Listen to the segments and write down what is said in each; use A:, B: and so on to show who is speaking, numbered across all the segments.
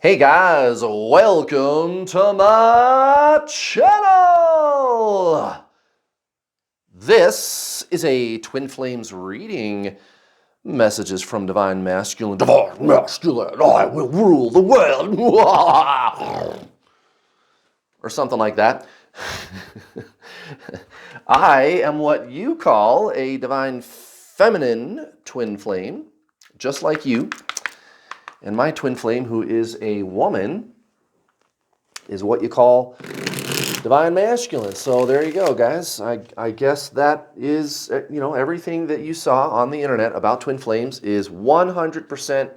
A: Hey guys, welcome to my channel! This is a Twin Flames reading. Messages from Divine Masculine. Divine Masculine, I will rule the world! Or something like that. I am what you call a Divine Feminine Twin Flame, just like you. And my twin flame, who is a woman, is what you call Divine Masculine. So there you go, guys. I guess that is, everything that you saw on the internet about twin flames is 100%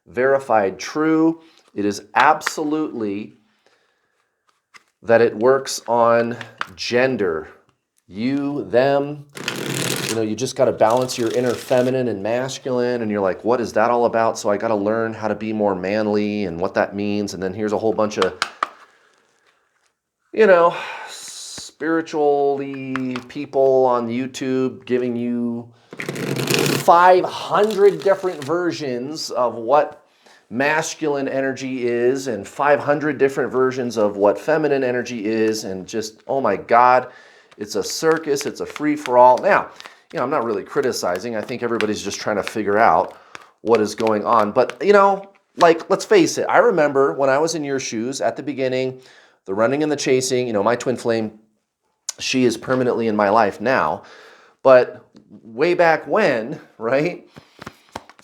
A: verified true. It is absolutely that it works on gender. You, them. You just got to balance your inner feminine and masculine, and you're like, what is that all about? So I got to learn how to be more manly and what that means. And then here's a whole bunch of, spiritually people on YouTube giving you 500 different versions of what masculine energy is and 500 different versions of what feminine energy is. And just, oh my God, it's a circus. It's a free-for-all. Now, I'm not really criticizing. I think everybody's just trying to figure out what is going on. But, let's face it. I remember when I was in your shoes at the beginning, the running and the chasing, my twin flame, she is permanently in my life now. But way back when, right,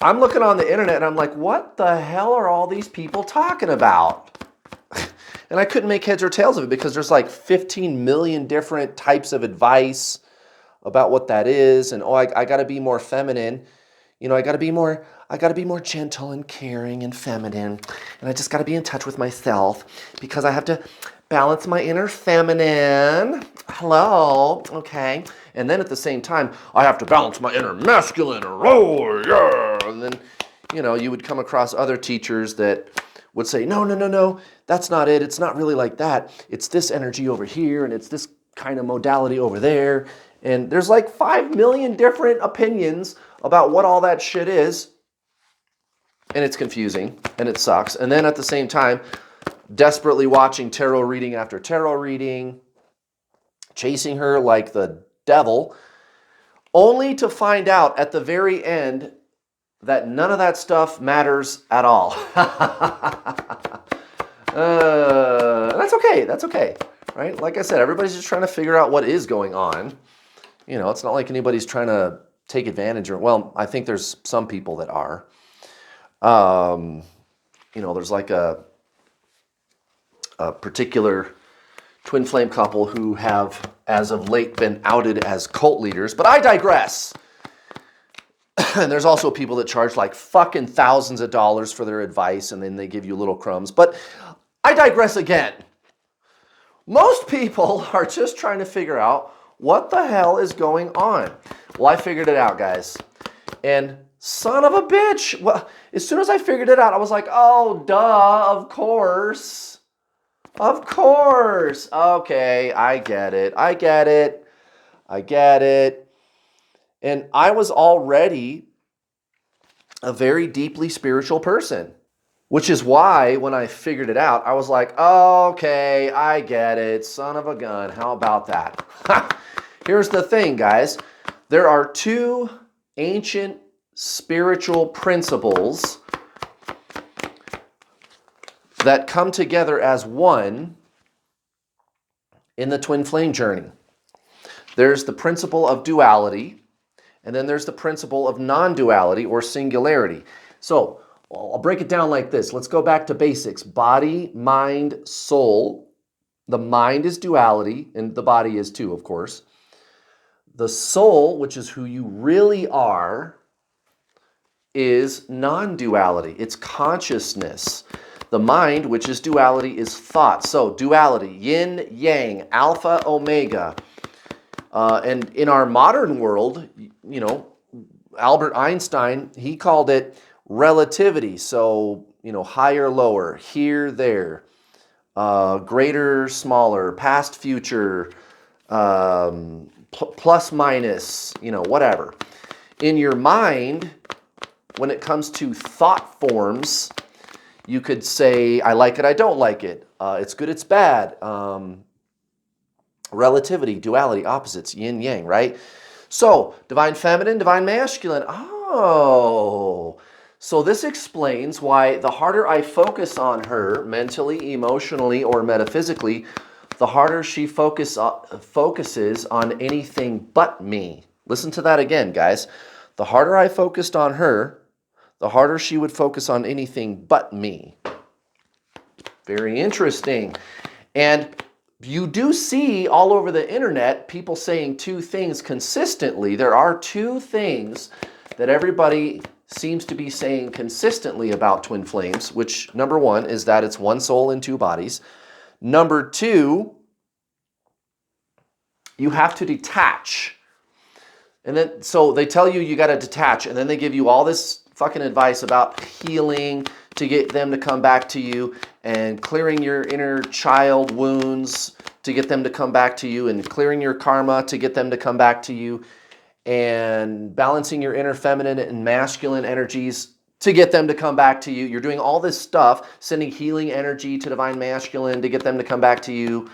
A: I'm looking on the internet and I'm like, what the hell are all these people talking about? And I couldn't make heads or tails of it because there's like 15 million different types of advice about what that is. And, I got to be more feminine. I got to be more gentle and caring and feminine. And I just got to be in touch with myself because I have to balance my inner feminine. Hello. Okay. And then at the same time, I have to balance my inner masculine. Oh, yeah. And then, you would come across other teachers that would say, no, that's not it. It's not really like that. It's this energy over here, and it's this kind of modality over there. And there's like 5 million different opinions about what all that shit is. And it's confusing, and it sucks. And then at the same time, desperately watching tarot reading after tarot reading, chasing her like the devil, only to find out at the very end that none of that stuff matters at all. That's okay. That's okay. Right? Like I said, everybody's just trying to figure out what is going on. It's not like anybody's trying to take advantage well, I think there's some people that are. There's like a particular twin flame couple who have, as of late, been outed as cult leaders, but I digress. And there's also people that charge like fucking thousands of dollars for their advice, and then they give you little crumbs. But I digress again. Most people are just trying to figure out what the hell is going on. Well, I figured it out, guys. And son of a bitch. Well, as soon as I figured it out, I was like, oh, duh, of course. Of course. Okay, I get it. And I was already a very deeply spiritual person, which is why when I figured it out, I was like, okay, I get it. Son of a gun. How about that? Here's the thing, guys. There are two ancient spiritual principles that come together as one in the twin flame journey. There's the principle of duality, and then there's the principle of non-duality or singularity. So I'll break it down like this. Let's go back to basics. Body, mind, soul. The mind is duality, and the body is too, of course. The soul, which is who you really are, is non-duality. It's consciousness. The mind, which is duality, is thought. So duality, yin, yang, alpha, omega. And in our modern world, Albert Einstein, he called it relativity. So, higher, lower, here, there, greater, smaller, past, future, plus, minus, whatever. In your mind, when it comes to thought forms, You could say, I like it, I don't like it. It's good, it's bad. Relativity, duality, opposites, yin, yang, right? So, divine feminine, divine masculine. Oh, so this explains why the harder I focus on her mentally, emotionally, or metaphysically, the harder she focuses on anything but me. Listen to that again, guys. The harder I focused on her, the harder she would focus on anything but me. Very interesting. And you do see all over the internet people saying two things consistently. There are two things that everybody seems to be saying consistently about twin flames, which number one is that it's one soul in two bodies. Number two, you have to detach. And then, so they tell you got to detach, and then they give you all this fucking advice about healing to get them to come back to you, and clearing your inner child wounds to get them to come back to you, and clearing your karma to get them to come back to you, and balancing your inner feminine and masculine energies to get them to come back to you. You're doing all this stuff, sending healing energy to divine masculine to get them to come back to you,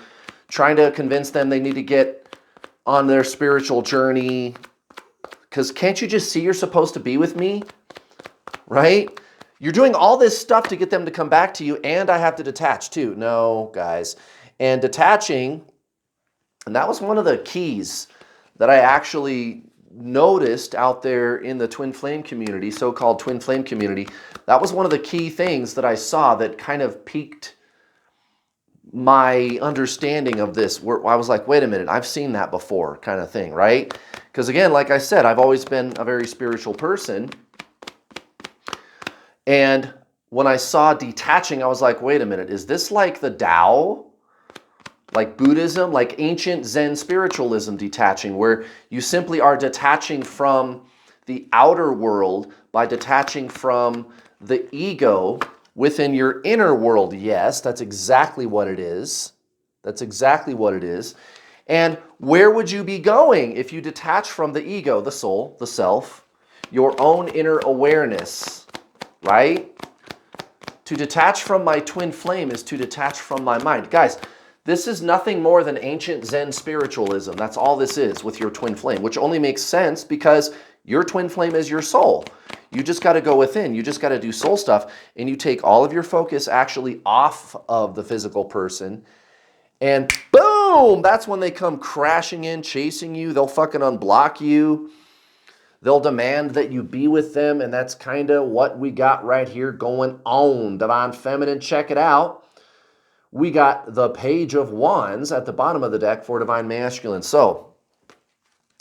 A: trying to convince them they need to get on their spiritual journey. Because can't you just see you're supposed to be with me, right? You're doing all this stuff to get them to come back to you, and I have to detach too. No, guys. And detaching, and that was one of the keys that I actually noticed out there in the twin flame community, so-called twin flame community. That was one of the key things that I saw that kind of piqued my understanding of this, where I was like, wait a minute, I've seen that before, kind of thing, right? Because again, like I said, I've always been a very spiritual person. And when I saw detaching, I was like, wait a minute, is this like the Tao? Like Buddhism, like ancient Zen spiritualism detaching, where you simply are detaching from the outer world by detaching from the ego within your inner world. Yes, that's exactly what it is. That's exactly what it is. And where would you be going if you detach from the ego, the soul, the self, your own inner awareness, right? To detach from my twin flame is to detach from my mind. Guys, this is nothing more than ancient Zen spiritualism. That's all this is with your twin flame, which only makes sense because your twin flame is your soul. You just got to go within. You just got to do soul stuff, and you take all of your focus actually off of the physical person, and boom, that's when they come crashing in, chasing you. They'll fucking unblock you. They'll demand that you be with them, and that's kind of what we got right here going on. Divine Feminine, check it out. We got the Page of Wands at the bottom of the deck for Divine Masculine. So,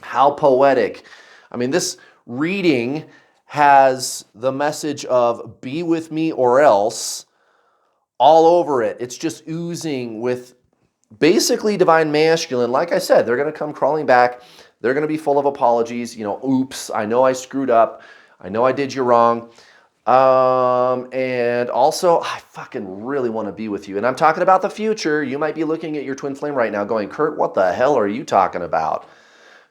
A: how poetic. I mean, this reading has the message of be with me or else all over it. It's just oozing with basically Divine Masculine. Like I said, they're going to come crawling back. They're going to be full of apologies. You know, oops, I know I screwed up. I know I did you wrong. And also, I fucking really want to be with you. And I'm talking about the future. You might be looking at your twin flame right now going, Kurt, what the hell are you talking about?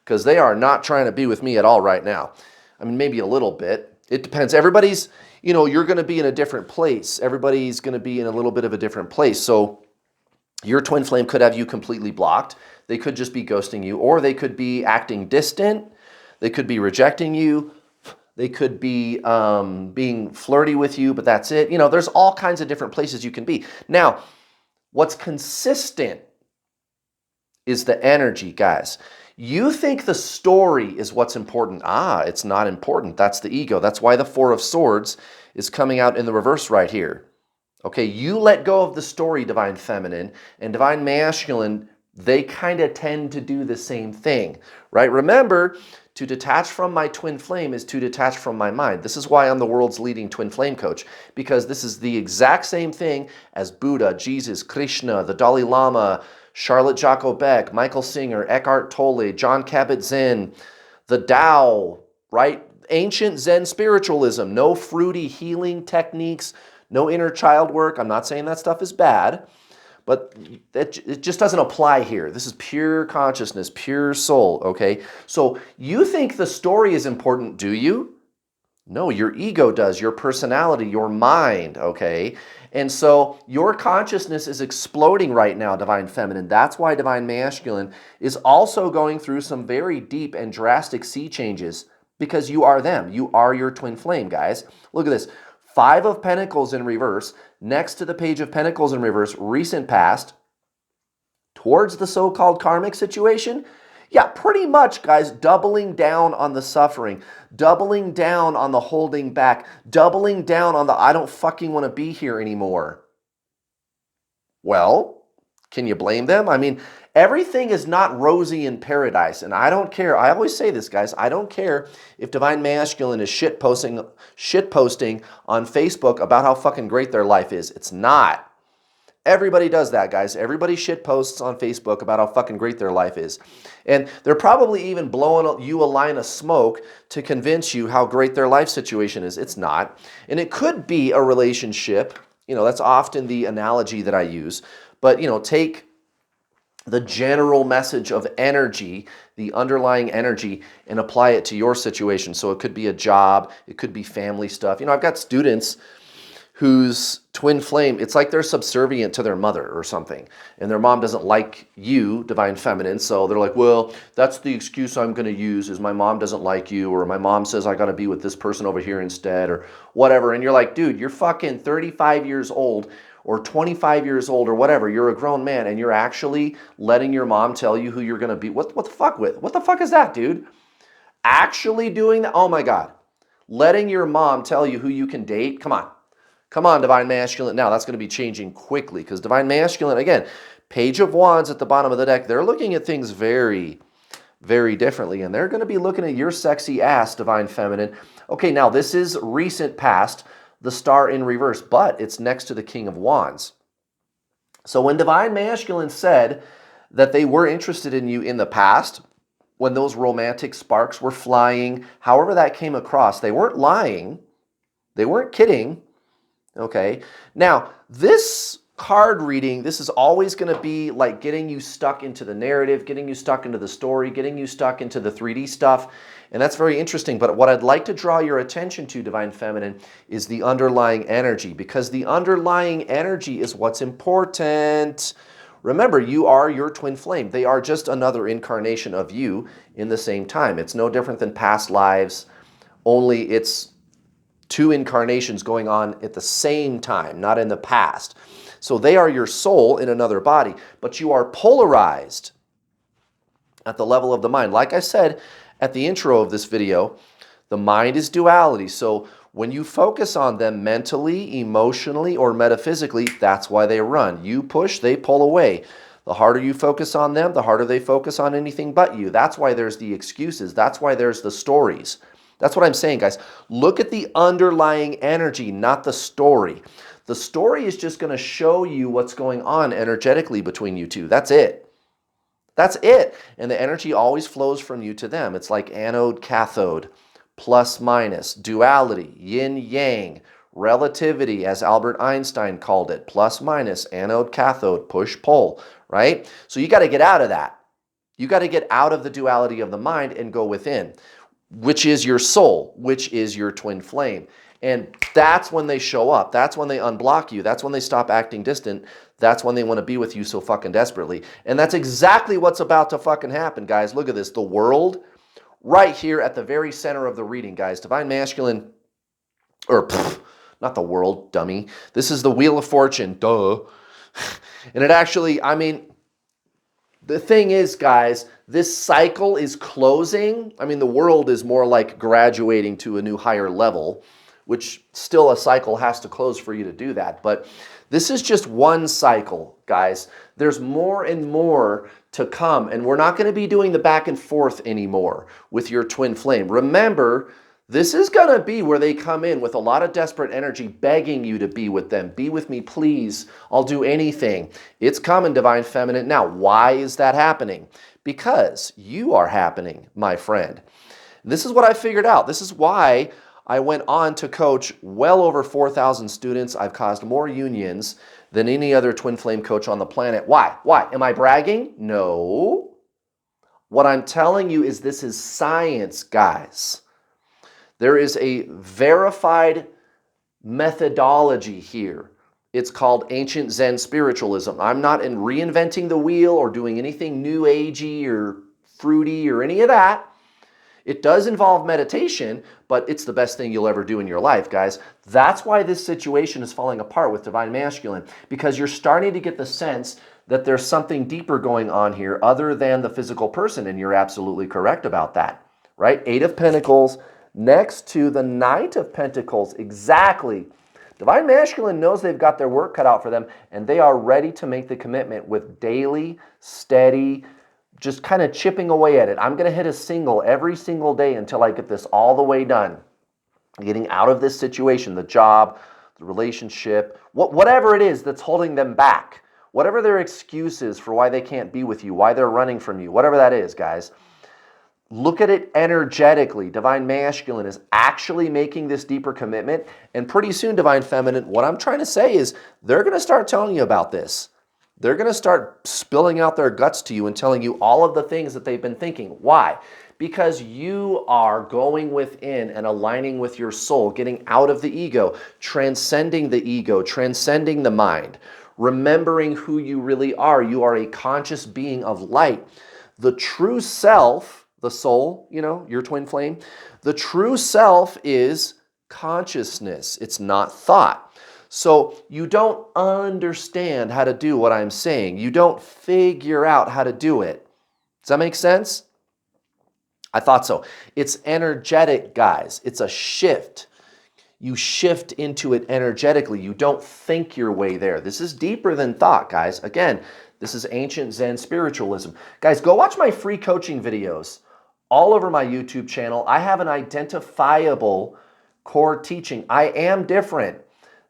A: Because they are not trying to be with me at all right now. I mean, maybe a little bit. It depends. Everybody's, you know, you're going to be in a different place. Everybody's going to be in a little bit of a different place. So your twin flame could have you completely blocked. They could just be ghosting you, or they could be acting distant. They could be rejecting you. They could be being flirty with you, but that's it. You know, there's all kinds of different places you can be. Now, what's consistent is the energy, guys. You think the story is what's important. It's not important. That's the ego. That's why the Four of Swords is coming out in the reverse right here. Okay, you let go of the story, Divine Feminine, and Divine Masculine, they kind of tend to do the same thing, right? Remember, to detach from my twin flame is to detach from my mind. This is why I'm the world's leading twin flame coach, because this is the exact same thing as Buddha, Jesus, Krishna, the Dalai Lama, Charlotte Jocko Beck, Michael Singer, Eckhart Tolle, John Kabat-Zinn, the Tao, right? Ancient Zen spiritualism, no fruity healing techniques, no inner child work. I'm not saying that stuff is bad, but it just doesn't apply here. This is pure consciousness, pure soul, okay? So you think the story is important, do you? No, your ego does, your personality, your mind, okay? And so your consciousness is exploding right now, Divine Feminine. That's why Divine Masculine is also going through some very deep and drastic sea changes, because you are them. You are your twin flame, guys. Look at this. Five of Pentacles in reverse, next to the Page of Pentacles in reverse, recent past, towards the so-called karmic situation. Yeah, pretty much, guys, doubling down on the suffering, doubling down on the holding back, doubling down on the I don't fucking want to be here anymore. Well, can you blame them? I mean, everything is not rosy in paradise, and I don't care. I always say this, guys. I don't care if Divine Masculine is shit posting on Facebook about how fucking great their life is. It's not. Everybody does that, guys. Everybody shit posts on Facebook about how fucking great their life is. And they're probably even blowing you a line of smoke to convince you how great their life situation is. It's not. And it could be a relationship. You know, that's often the analogy that I use. But, you know, take the general message of energy, the underlying energy, and apply it to your situation. So it could be a job. It could be family stuff. You know, I've got students whose twin flame, it's like they're subservient to their mother or something. And their mom doesn't like you, Divine Feminine, so they're like, well, that's the excuse I'm going to use is my mom doesn't like you, or my mom says I got to be with this person over here instead, or whatever. And you're like, dude, you're fucking 35 years old or 25 years old or whatever. You're a grown man and you're actually letting your mom tell you who you're going to be. What the fuck with? What the fuck is that, dude? Actually doing that? Oh my God. Letting your mom tell you who you can date? Come on. Come on, Divine Masculine. Now, that's going to be changing quickly because Divine Masculine, again, Page of Wands at the bottom of the deck, they're looking at things very, very differently. And they're going to be looking at your sexy ass, Divine Feminine. Okay, now this is recent past, the Star in reverse, but it's next to the King of Wands. So when Divine Masculine said that they were interested in you in the past, when those romantic sparks were flying, however that came across, they weren't lying. They weren't kidding. Okay, now this card reading, this is always going to be like getting you stuck into the narrative, getting you stuck into the story, getting you stuck into the 3D stuff. And that's very interesting. But what I'd like to draw your attention to, Divine Feminine, is the underlying energy, because the underlying energy is what's important. Remember, you are your twin flame. They are just another incarnation of you in the same time. It's no different than past lives, only it's two incarnations going on at the same time, not in the past. So they are your soul in another body, but you are polarized at the level of the mind. Like I said at the intro of this video, the mind is duality. So when you focus on them mentally, emotionally, or metaphysically, that's why they run. You push, they pull away. The harder you focus on them, the harder they focus on anything but you. That's why there's the excuses. That's why there's the stories. That's what I'm saying, guys. Look at the underlying energy, not the story. The story is just going to show you what's going on energetically between you two. That's it. That's it. And the energy always flows from you to them. It's like anode, cathode, plus, minus, duality, yin, yang, relativity, as Albert Einstein called it, plus, minus, anode, cathode, push, pull, right? So you got to get out of that. You got to get out of the duality of the mind and go within, which is your soul, which is your twin flame. And that's when they show up. That's when they unblock you. That's when they stop acting distant. That's when they want to be with you so fucking desperately. And that's exactly what's about to fucking happen, guys. Look at this. The world right here at the very center of the reading, guys. Divine Masculine, or not the world, dummy. This is the Wheel of Fortune, duh. And it actually, I mean, the thing is, guys, this cycle is closing. I mean, the world is more like graduating to a new higher level, which still a cycle has to close for you to do that. But this is just one cycle, guys. There's more and more to come, and we're not going to be doing the back and forth anymore with your twin flame. Remember, this is going to be where they come in with a lot of desperate energy, begging you to be with them. Be with me, please. I'll do anything. It's coming, Divine Feminine. Now, why is that happening? Because you are happening, my friend. This is what I figured out. This is why I went on to coach well over 4,000 students. I've caused more unions than any other twin flame coach on the planet. Why? Why? Am I bragging? No. What I'm telling you is this is science, guys. There is a verified methodology here. It's called ancient Zen spiritualism. I'm not in reinventing the wheel or doing anything new agey or fruity or any of that. It does involve meditation, but it's the best thing you'll ever do in your life, guys. That's why this situation is falling apart with Divine Masculine, because you're starting to get the sense that there's something deeper going on here other than the physical person, and you're absolutely correct about that, right? 8 of Pentacles next to the Knight of Pentacles, exactly. Divine Masculine knows they've got their work cut out for them, and they are ready to make the commitment with daily, steady, just kind of chipping away at it. I'm going to hit a single every single day until I get this all the way done. Getting out of this situation, the job, the relationship, whatever it is that's holding them back, whatever their excuse is for why they can't be with you, why they're running from you, whatever that is, guys. Look at it energetically. Divine Masculine is actually making this deeper commitment, and pretty soon, Divine Feminine, what I'm trying to say is they're going to start telling you about this. They're going to start spilling out their guts to you and telling you all of the things that they've been thinking. Why? Because you are going within and aligning with your soul, getting out of the ego, transcending the mind, remembering who you really are. You are a conscious being of light. The true self, the soul, you know, your twin flame, the true self is consciousness. It's not thought. So you don't understand how to do what I'm saying. You don't figure out how to do it. Does that make sense? I thought so. It's energetic, guys. It's a shift. You shift into it energetically. You don't think your way there. This is deeper than thought, guys. Again, this is ancient Zen spiritualism. Guys, go watch my free coaching videos all over my YouTube channel. I have an identifiable core teaching. I am different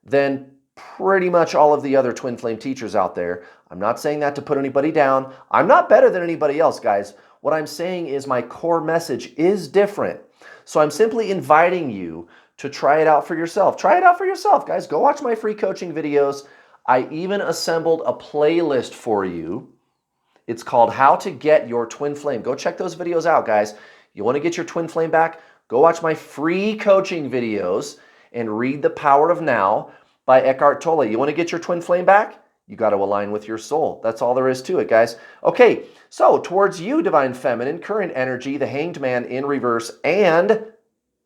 A: than pretty much all of the other twin flame teachers out there. I'm not saying that to put anybody down. I'm not better than anybody else, guys. What I'm saying is my core message is different. So I'm simply inviting you to try it out for yourself. Try it out for yourself, guys. Go watch my free coaching videos. I even assembled a playlist for you. It's called How to Get Your Twin Flame. Go check those videos out, guys. You want to get your twin flame back? Go watch my free coaching videos and read The Power of Now by Eckhart Tolle. You want to get your twin flame back? You got to align with your soul. That's all there is to it, guys. Okay, so towards you, Divine Feminine, current energy, the Hanged Man in reverse, and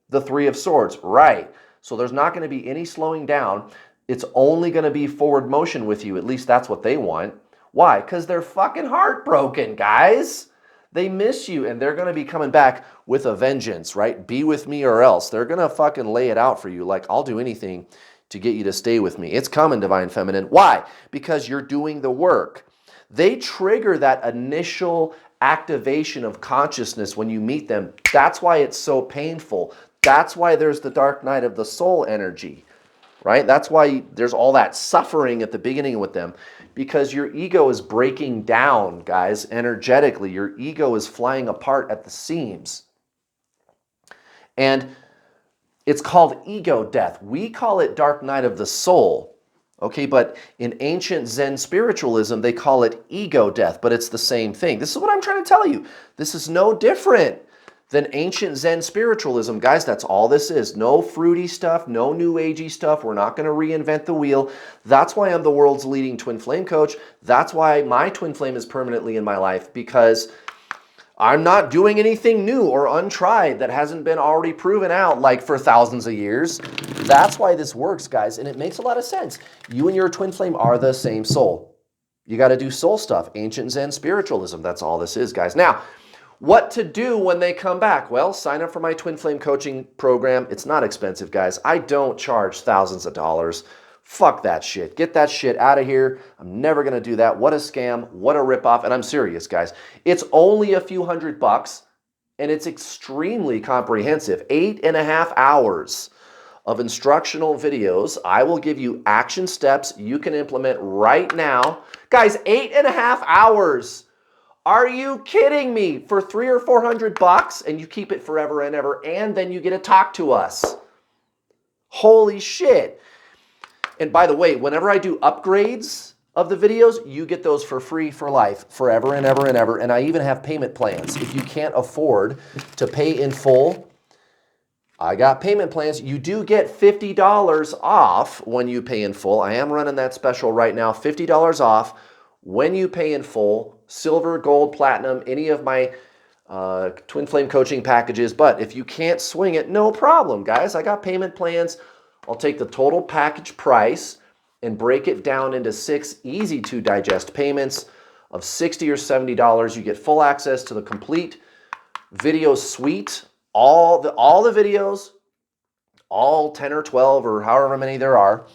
A: the Three of Swords. Right. So there's not going to be any slowing down. It's only going to be forward motion with you. At least that's what they want. Why? Because they're fucking heartbroken, guys. They miss you, and they're going to be coming back with a vengeance, right? Be with me or else. They're going to fucking lay it out for you. Like, I'll do anything to get you to stay with me. It's coming, Divine Feminine. Why? Because you're doing the work. They trigger that initial activation of consciousness when you meet them. That's why it's so painful. That's why there's the dark night of the soul energy, right? That's why there's all that suffering at the beginning with them. Because your ego is breaking down, guys, energetically. Your ego is flying apart at the seams. And it's called ego death. We call it dark night of the soul. Okay, but in ancient Zen spiritualism, they call it ego death, but it's the same thing. This is what I'm trying to tell you. This is no different than ancient Zen spiritualism. Guys, that's all this is. No fruity stuff, no new agey stuff. We're not going to reinvent the wheel. That's why I'm the world's leading twin flame coach. That's why my twin flame is permanently in my life, because I'm not doing anything new or untried that hasn't been already proven out like for thousands of years. That's why this works, guys, and it makes a lot of sense. You and your twin flame are the same soul. You got to do soul stuff, ancient Zen spiritualism. That's all this is, guys. Now, what to do when they come back? Well, sign up for my twin flame coaching program. It's not expensive, guys. I don't charge thousands of dollars. Fuck that shit. Get that shit out of here. I'm never going to do that. What a scam. What a ripoff. And I'm serious, guys. It's only a few $100, and it's extremely comprehensive. 8.5 hours of instructional videos. I will give you action steps you can implement right now. Guys, 8.5 hours. Are you kidding me? For $300 or $400, and you keep it forever and ever, and then you get to talk to us. Holy shit. And by the way, whenever I do upgrades of the videos, you get those for free for life, forever and ever and ever. And I even have payment plans. If you can't afford to pay in full, I got payment plans. You do get $50 off when you pay in full. I am running that special right now, $50 off when you pay in full, silver, gold, platinum, any of my Twin Flame coaching packages. But if you can't swing it, no problem, guys. I got payment plans. I'll take the total package price and break it down into 6 easy to digest payments of $60 or $70. You get full access to the complete video suite, all the videos, all 10 or 12 or however many there are.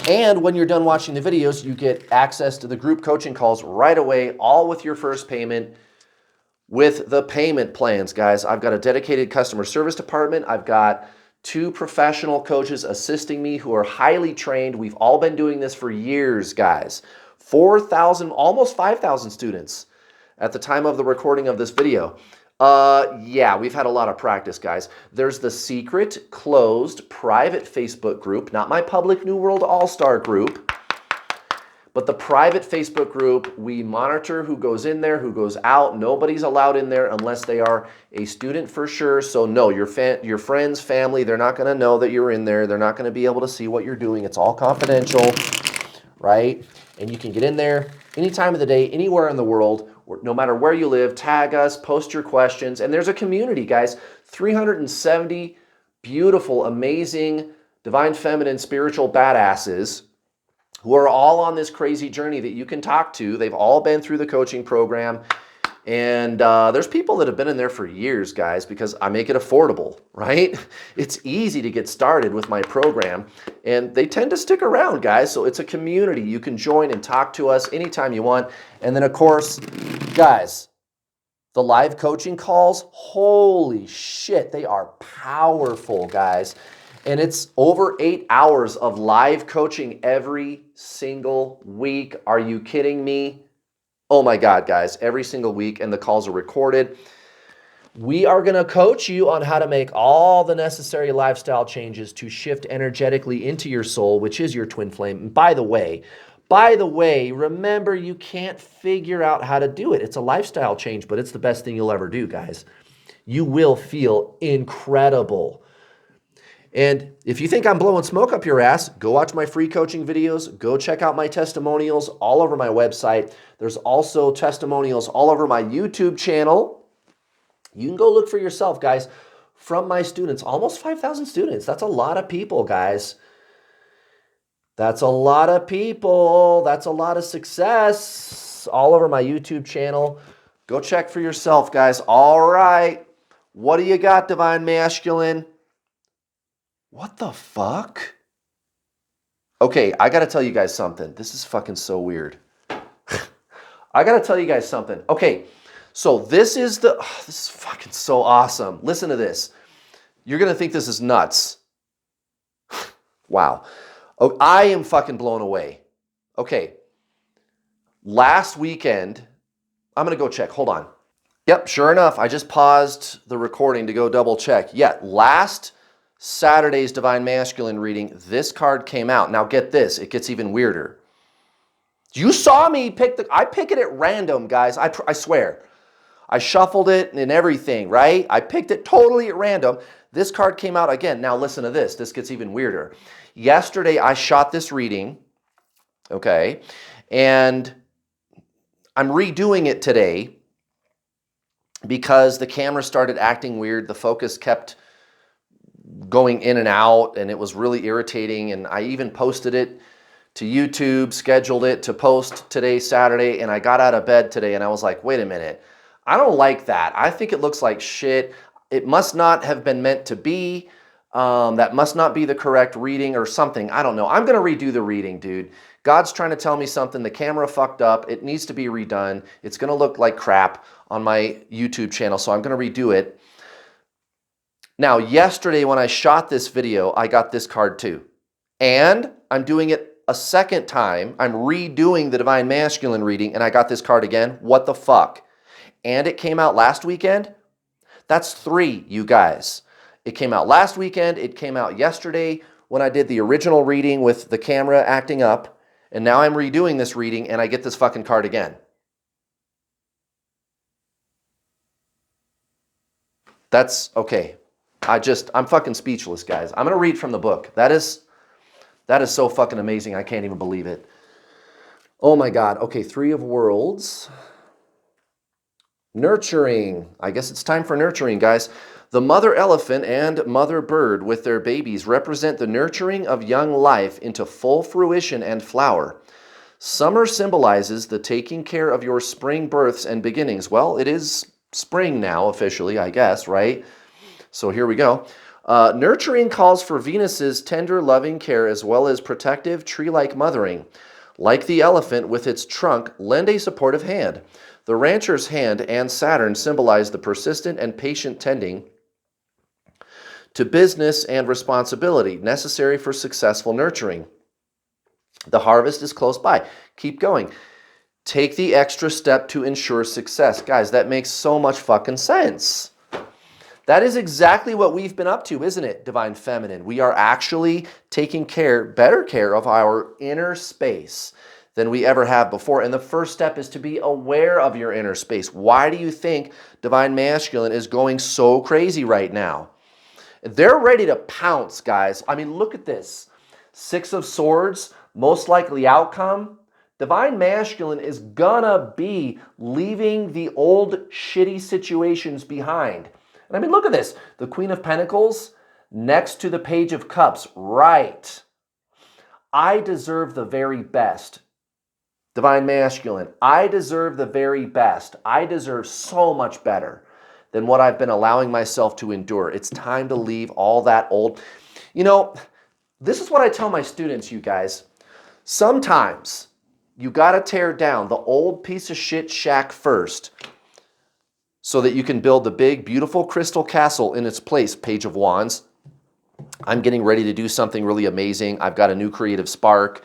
A: And when you're done watching the videos, you get access to the group coaching calls right away, all with your first payment with the payment plans, guys. I've got a dedicated customer service department. I've got 2 professional coaches assisting me who are highly trained. We've all been doing this for years, guys. 4,000, almost 5,000 students at the time of the recording of this video. Yeah, we've had a lot of practice, guys. There's the secret, closed, private Facebook group, not my public New World All-Star group, but the private Facebook group. We monitor who goes in there, who goes out. Nobody's allowed in there unless they are a student for sure. So no, your friends, family, they're not going to know that you're in there. They're not going to be able to see what you're doing. It's all confidential, right? And you can get in there any time of the day, anywhere in the world, no matter where you live. Tag us, post your questions. And there's a community, guys, 370 beautiful, amazing, divine feminine, spiritual badasses who are all on this crazy journey that you can talk to. They've all been through the coaching program. And there's people that have been in there for years, guys, because I make it affordable, right? It's easy to get started with my program, and they tend to stick around, guys. So it's a community. You can join and talk to us anytime you want. And then, of course, guys, the live coaching calls, holy shit, they are powerful, guys. And it's over 8 hours of live coaching every single week. Are you kidding me? Oh my God, guys, every single week, and the calls are recorded. We are going to coach you on how to make all the necessary lifestyle changes to shift energetically into your soul, which is your twin flame. And by the way, remember, you can't figure out how to do it. It's a lifestyle change, but it's the best thing you'll ever do, guys. You will feel incredible. And if you think I'm blowing smoke up your ass, go watch my free coaching videos. Go check out my testimonials all over my website. There's also testimonials all over my YouTube channel. You can go look for yourself, guys, from my students. Almost 5,000 students. That's a lot of people, guys. That's a lot of people. That's a lot of success all over my YouTube channel. Go check for yourself, guys. All right. What do you got, Divine Masculine? What the fuck? Okay, I gotta tell you guys something. This is fucking so weird. I gotta tell you guys something. Okay, so this is fucking so awesome. Listen to this. You're gonna think this is nuts. Wow. Oh, I am fucking blown away. Okay, last weekend, I'm gonna go check. Hold on. Yep, sure enough, I just paused the recording to go double check. Yeah, last Saturday's Divine Masculine reading, this card came out. Now get this, it gets even weirder. You saw me I pick it at random, guys. I swear. I shuffled it and everything, right? I picked it totally at random. This card came out again. Now listen to this. This gets even weirder. Yesterday, I shot this reading, okay? And I'm redoing it today because the camera started acting weird. The focus kept going in and out, and it was really irritating. And I even posted it to YouTube, scheduled it to post today, Saturday, and I got out of bed today and I was like, wait a minute, I don't like that. I think it looks like shit. It must not have been meant to be. That must not be the correct reading or something. I don't know. I'm going to redo the reading, dude. God's trying to tell me something. The camera fucked up. It needs to be redone. It's going to look like crap on my YouTube channel, so I'm going to redo it. Now, yesterday when I shot this video, I got this card too. And I'm doing it a second time. I'm redoing the Divine Masculine reading, and I got this card again. What the fuck? And it came out last weekend. That's 3, you guys. It came out last weekend. It came out yesterday when I did the original reading with the camera acting up. And now I'm redoing this reading, and I get this fucking card again. That's okay. I'm fucking speechless, guys. I'm going to read from the book. That is so fucking amazing. I can't even believe it. Oh my God. Okay, Three of Worlds. Nurturing. I guess it's time for nurturing, guys. The mother elephant and mother bird with their babies represent the nurturing of young life into full fruition and flower. Summer symbolizes the taking care of your spring births and beginnings. Well, it is spring now, officially, I guess, right? So here we go. Nurturing calls for Venus's tender, loving care as well as protective, tree-like mothering. Like the elephant with its trunk, lend a supportive hand. The rancher's hand and Saturn symbolize the persistent and patient tending to business and responsibility necessary for successful nurturing. The harvest is close by. Keep going. Take the extra step to ensure success. Guys, that makes so much fucking sense. That is exactly what we've been up to, isn't it, Divine Feminine? We are actually taking better care of our inner space than we ever have before. And the first step is to be aware of your inner space. Why do you think Divine Masculine is going so crazy right now? They're ready to pounce, guys. I mean, look at this. Six of Swords, most likely outcome. Divine Masculine is gonna be leaving the old shitty situations behind. And I mean, look at this. The Queen of Pentacles next to the Page of Cups. Right. I deserve the very best. Divine Masculine, I deserve the very best. I deserve so much better than what I've been allowing myself to endure. It's time to leave all that old. You know, this is what I tell my students, you guys. Sometimes you got to tear down the old piece of shit shack first so that you can build the big, beautiful crystal castle in its place, Page of Wands. I'm getting ready to do something really amazing. I've got a new creative spark.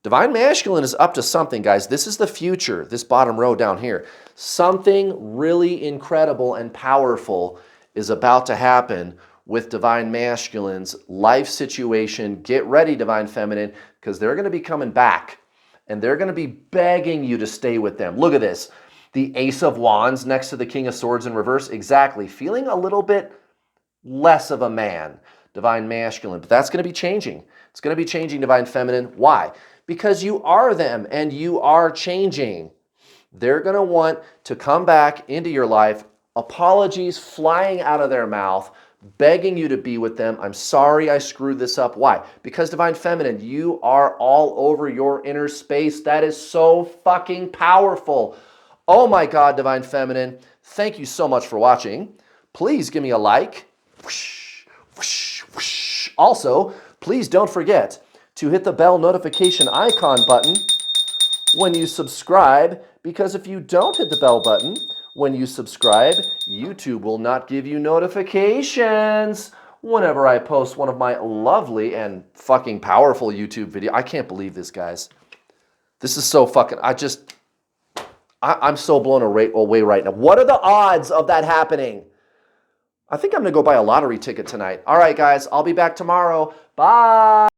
A: Divine Masculine is up to something, guys. This is the future, this bottom row down here. Something really incredible and powerful is about to happen with Divine Masculine's life situation. Get ready, Divine Feminine, because they're going to be coming back, and they're going to be begging you to stay with them. Look at this. The Ace of Wands next to the King of Swords in reverse. Exactly. Feeling a little bit less of a man, Divine Masculine. But that's going to be changing. It's going to be changing, Divine Feminine. Why? Because you are them and you are changing. They're going to want to come back into your life, apologies flying out of their mouth, begging you to be with them. I'm sorry I screwed this up. Why? Because Divine Feminine, you are all over your inner space. That is so fucking powerful. Oh my God, Divine Feminine, thank you so much for watching. Please give me a like. Whoosh, whoosh, whoosh. Also, please don't forget to hit the bell notification icon button when you subscribe, because if you don't hit the bell button when you subscribe, YouTube will not give you notifications whenever I post one of my lovely and fucking powerful YouTube videos. I can't believe this, guys. This is so fucking, I'm so blown away right now. What are the odds of that happening? I think I'm going to go buy a lottery ticket tonight. All right, guys, I'll be back tomorrow. Bye.